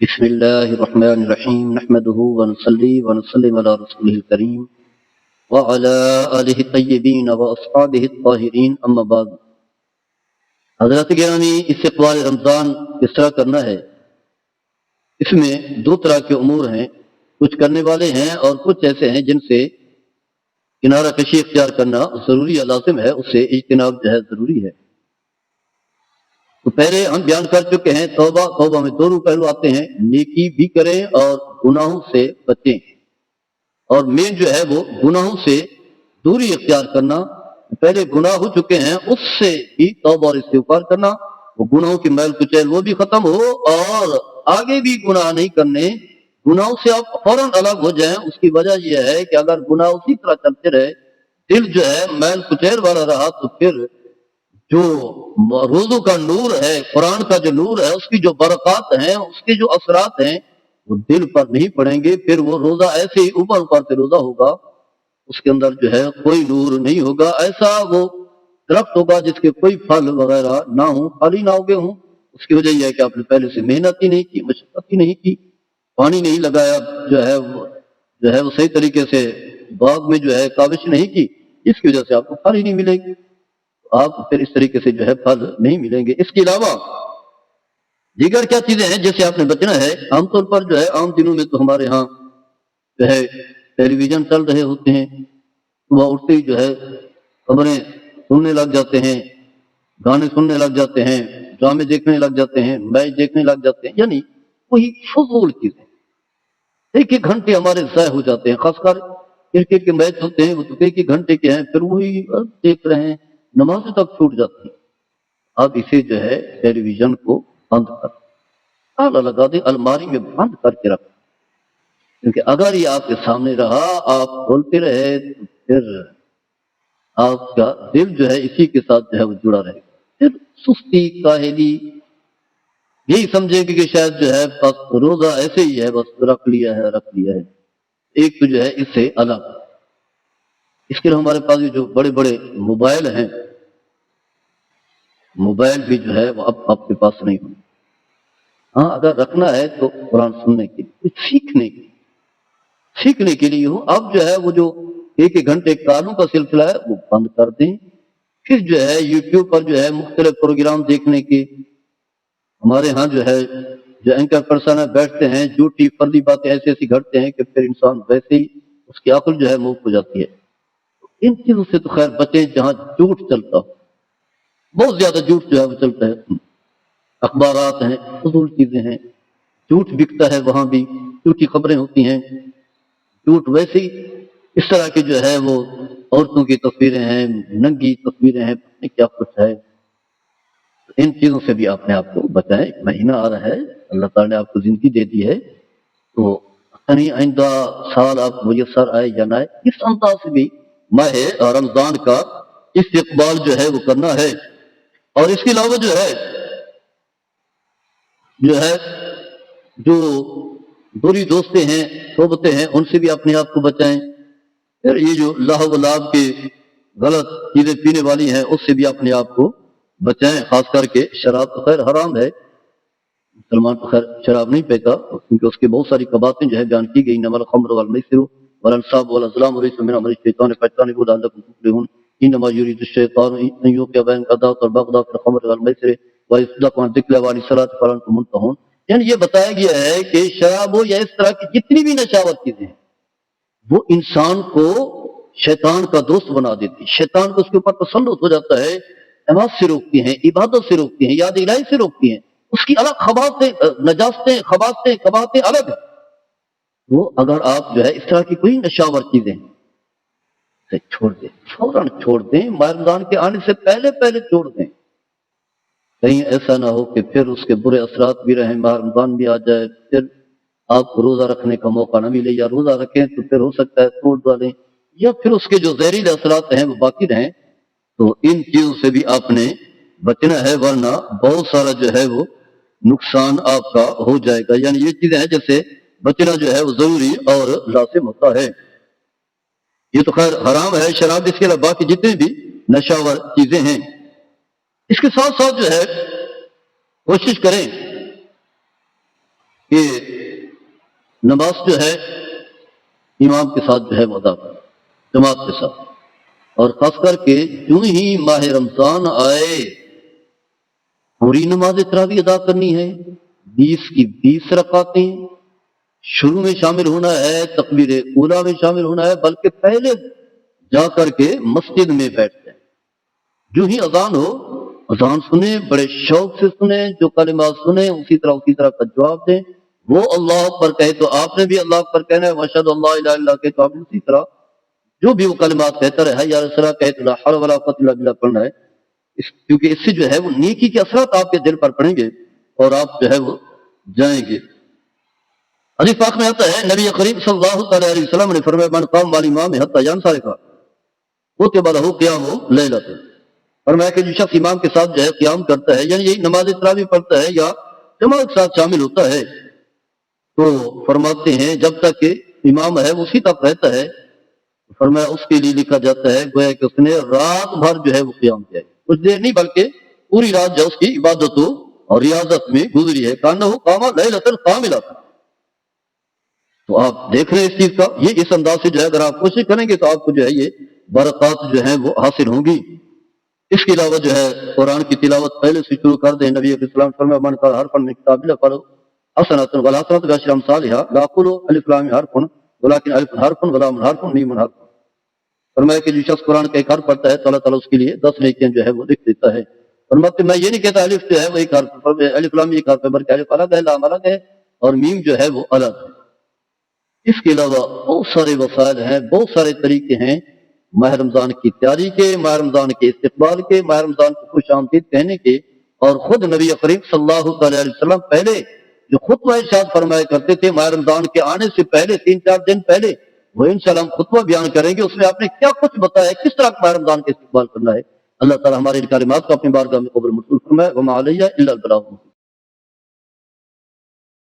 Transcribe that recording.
بسم الله الرحمن الرحيم نحمده ونصلي ونسلم على رسوله الكريم وعلى آله الطيبين وأصحابه الطاهرين أما بعد. حضرات گرامی، استقبال رمضان کس طرح کرنا ہے؟ اس میں دو طرح کے امور ہیں. کچھ کرنے والے ہیں اور کچھ ایسے ہیں جن سے کنارہ کشی اختیار کرنا ضروری یا لازم ہے، اس سے اجتناب جو ہے ضروری ہے. تو پہلے ہم بیان کر چکے ہیں توبہ میں دو پہلو آتے ہیں، نیکی بھی کریں اور گناہوں سے بچیں. اور مین جو ہے وہ گناہوں سے دوری اختیار کرنا. پہلے گناہ ہو چکے ہیں اس سے بھی توبہ اور استغفار کرنا، وہ گناہوں کی میل کچیل وہ بھی ختم ہو، اور آگے بھی گناہ نہیں کرنے. گناہوں سے آپ فوراً الگ ہو جائیں. اس کی وجہ یہ ہے کہ اگر گناہ اسی طرح چلتے رہے، دل جو ہے میل کچیل والا رہا، تو پھر جو روزوں کا نور ہے، قرآن کا جو نور ہے، اس کی جو برکات ہیں، اس کے جو اثرات ہیں، وہ دل پر نہیں پڑیں گے. پھر وہ روزہ ایسے ہی اوپر سے روزہ ہوگا، اس کے اندر جو ہے کوئی نور نہیں ہوگا. ایسا وہ درخت ہوگا جس کے کوئی پھل وغیرہ نہ ہوں، پھل ہی نہ ہوگے ہوں. اس کی وجہ یہ ہے کہ آپ نے پہلے سے محنت ہی نہیں کی، مشقت ہی نہیں کی، پانی نہیں لگایا، جو ہے وہ صحیح طریقے سے باغ میں جو ہے کاوش نہیں کی. اس کی وجہ سے آپ کو پھل ہی نہیں ملے گی. آپ پھر اس طریقے سے جو ہے پھل نہیں ملیں گے. اس کے علاوہ دیگر کیا چیزیں ہیں جس سے آپ نے بچنا ہے؟ عام طور پر جو ہے عام دنوں میں تو ہمارے ہاں جو ہے ٹیلی ویژن چل رہے ہوتے ہیں، صبح اٹھتے ہی جو ہے خبریں سننے لگ جاتے ہیں، گانے سننے لگ جاتے ہیں، ڈرامے دیکھنے لگ جاتے ہیں، میچ دیکھنے لگ جاتے ہیں. یعنی وہی فضول چیزیں ایک ایک گھنٹے ہمارے ضائع ہو جاتے ہیں. خاص کر کرکٹ کے میچ ہوتے ہیں، وہ تو ایک ایک گھنٹے کے ہیں، پھر وہی دیکھ رہے ہیں، نمازیں تک چھوٹ جاتی ہیں. اب اسے جو ہے ٹیلی ویژن کو بند کر تالا لگا دیں، الماری میں بند کر کے رکھ. کیونکہ اگر یہ آپ کے سامنے رہا، آپ بولتے رہے، تو پھر آپ کا دل جو ہے اسی کے ساتھ جو ہے وہ جڑا رہے گا. پھر سستی کاہلی یہی سمجھیں گے کہ شاید جو ہے بس روزہ ایسے ہی ہے، بس رکھ لیا ہے. ایک تو جو ہے اس سے الگ. اس کے لیے ہمارے پاس جو بڑے بڑے موبائل ہیں، موبائل بھی جو ہے وہ اب آپ کے پاس نہیں ہونا. ہاں اگر رکھنا ہے تو قرآن سننے کے لیے، سیکھنے کے لیے ہو. اب جو ہے وہ جو ایک ایک گھنٹے کالوں کا سلسلہ ہے وہ بند کر دیں. پھر جو ہے یوٹیوب پر جو ہے مختلف پروگرام دیکھنے کے. ہمارے ہاں جو ہے جو اینکر پرسن بیٹھتے ہیں، جھوٹی فرضی باتیں ایسی ایسی گھڑتے ہیں کہ پھر انسان ویسے ہی اس کی عقل جو ہے موف ہو جاتی ہے. ان چیزوں سے تو خیر بچیں جہاں جھوٹ چلتا ہو. بہت زیادہ جھوٹ جو ہے وہ چلتا ہے. اخبارات ہیں، فضول چیزیں ہیں، جھوٹ بکتا ہے، وہاں بھی جھوٹی خبریں ہوتی ہیں. جھوٹ ویسے ہی اس طرح کے جو ہے وہ عورتوں کی تصویریں ہیں، ننگی تصویریں ہیں، کیا کچھ ہے. ان چیزوں سے بھی اپنے آپ کو بچائیں. ایک مہینہ آ رہا ہے، اللہ تعالیٰ نے آپ کو زندگی دے دی ہے، تو آئندہ سال آپ میسر آئے یا نہ آئے، اس انداز سے بھی ماہ رمضان کا استقبال جو ہے وہ کرنا ہے. اور اس کے علاوہ جو ہے جو بری دوستیں ہیں، صحبتیں ہیں، ان سے بھی اپنے آپ کو بچائیں. پھر یہ جو لہو و لعب کے غلط چیزیں پینے والی ہیں، اس سے بھی اپنے آپ کو بچائیں. خاص کر کے شراب تو خیر حرام ہے، مسلمان تو خیر شراب نہیں پیتا، کیونکہ اس کی بہت ساری قباحتیں جو ہے بیان کی گئی. انما الخمر والمیسر والانصاب والازلام رجس من عمل الشیطان فاجتنبوه لعلکم تفلحون. انما یرید الشیطان ان یوقع بینکم العداوۃ والبغضاء فی الخمر والمیسر ویصدکم عن ذکر اللہ وعن الصلاۃ فہل انتم منتہون. یعنی یہ بتایا گیا ہے کہ شراب ہو یا اس طرح کی جتنی بھی نشاور چیزیں ہیں، وہ انسان کو شیطان کا دوست بنا دیتی. شیطان کو اس کے اوپر تسلط ہو جاتا ہے، نماز سے روکتی ہیں، عبادت سے روکتی ہیں، یاد الہی سے روکتی ہیں. اس کی الگ خباستیں، نجاستیں، خباستیں، قباحتیں الگ ہیں. وہ اگر آپ جو ہے اس طرح کی کوئی نشاور چیزیں سے چھوڑ دیں، فوراً چھوڑ دیں، ماہ رمضان کے آنے سے پہلے چھوڑ دیں. کہیں ایسا نہ ہو کہ پھر اس کے برے اثرات بھی رہیں، ماہ رمضان بھی آ جائے، پھر آپ کو روزہ رکھنے کا موقع نہ ملے، یا روزہ رکھیں تو پھر ہو سکتا ہے توڑ ڈالیں، یا پھر اس کے جو زہریلے اثرات ہیں وہ باقی رہیں. تو ان چیزوں سے بھی آپ نے بچنا ہے، ورنہ بہت سارا جو ہے وہ نقصان آپ کا ہو جائے گا. یعنی یہ چیزیں ہیں جیسے بچنا جو ہے وہ ضروری اور لازم ہوتا ہے. یہ تو خیر حرام ہے شراب، اس کے علاوہ باقی جتنے بھی نشاور چیزیں ہیں. اس کے ساتھ ساتھ جو ہے کوشش کریں کہ نماز جو ہے امام کے ساتھ جو ہے وہ ادا کرنا، جماعت کے ساتھ، اور خاص کر کے جو ہی ماہ رمضان آئے پوری نماز تراویح ادا کرنی ہے، 20 کی 20 رکعتیں، شروع میں شامل ہونا ہے، تکبیر اولیٰ میں شامل ہونا ہے، بلکہ پہلے جا کر کے مسجد میں بیٹھ جائیں، جو ہی اذان ہو اذان سنیں، بڑے شوق سے سنیں، جو کلمات سنیں اسی طرح کا جواب دیں۔ وہ اللہ اکبر کہے تو آپ نے بھی اللہ اکبر کہنا ہے، واشہد اللہ الہ الا اللہ کہے تو آپ نے اسی طرح جو بھی وہ کلمات کہتا رہے، حی علی الصلاۃ کہے تو لا حول ولا قوۃ الا باللہ پڑھنا ہے، کیونکہ اس سے جو ہے وہ نیکی کے اثرات آپ کے دل پر پڑیں گے اور آپ جو ہے وہ جائیں گے۔ حدیث پاک میں آتا ہے نبی کریم صلی اللہ تعالی علیہ وسلم نے فرمایا من قام مع الامام حتی ينصرف کتب لہ قیام لیلۃ، فرمایا کہ جو شخص امام کے ساتھ جو ہے قیام کرتا ہے، یعنی یہی نماز تراویح پڑھتا ہے یا جماعت کے ساتھ شامل ہوتا ہے، تو فرماتے ہیں جب تک کہ امام ہے اسی تک رہتا ہے، فرمایا اس کے لیے لکھا جاتا ہے گویا کہ اس نے رات بھر جو ہے وہ قیام کیا ہے، کچھ دیر نہیں بلکہ پوری رات جو اس کی عبادتوں اور ریاضت میں گزری ہے، کانہ قام لیلۃ کاملۃ۔ تو آپ دیکھ رہے ہیں اس چیز کا، یہ اس انداز سے جو ہے اگر آپ کوشش کریں گے تو آپ کو جو ہے یہ برکات جو ہیں وہ حاصل ہوں گی۔ اس کے علاوہ جو ہے قرآن کی تلاوت پہلے سے شروع کر دیں۔ نبی علیہ السلام فرمایا من قرأ حرفا من کتاب اللہ فلہ حسنۃ والحسنۃ بعشر امثالها لا اقول الف لام حرف ولكن الف حرف ولام حرف میم حرف، فرمایا کہ جو شخص قرآن کا ایک حرف پڑھتا ہے تو اللہ تعالیٰ اس کے لیے 10 نیکیاں جو ہے وہ لکھ دیتا ہے۔ فرماتے میں یہ نہیں کہتا الف جو ہے وہ ایک حرف، الف لام ایک حرف ہے، بلکہ الف الگ ہے، لام الگ ہے اور میم جو ہے وہ الگ ہے۔ اس کے علاوہ بہت سارے وسائل ہیں، بہت سارے طریقے ہیں ماہ رمضان کی تیاری کے، ماہ رمضان کے استقبال کے، ماہ رمضان کو خوش آمدید کہنے کے، اور خود نبی کریم صلی اللہ تعالی علیہ وسلم پہلے جو خطبہ ارشاد فرمایا کرتے تھے ماہ رمضان کے آنے سے پہلے 3-4 دن پہلے، وہ انشاءاللہ ہم خطبہ بیان کریں گے، اس میں آپ نے کیا کچھ بتایا ہے، کس طرح ماہ رمضان کا استقبال کرنا ہے۔ اللہ تعالی ہمارے ان کلمات کو اپنی بارگاہ میں قبول منظور فرمائے۔ وما علیہ الا البلاغ۔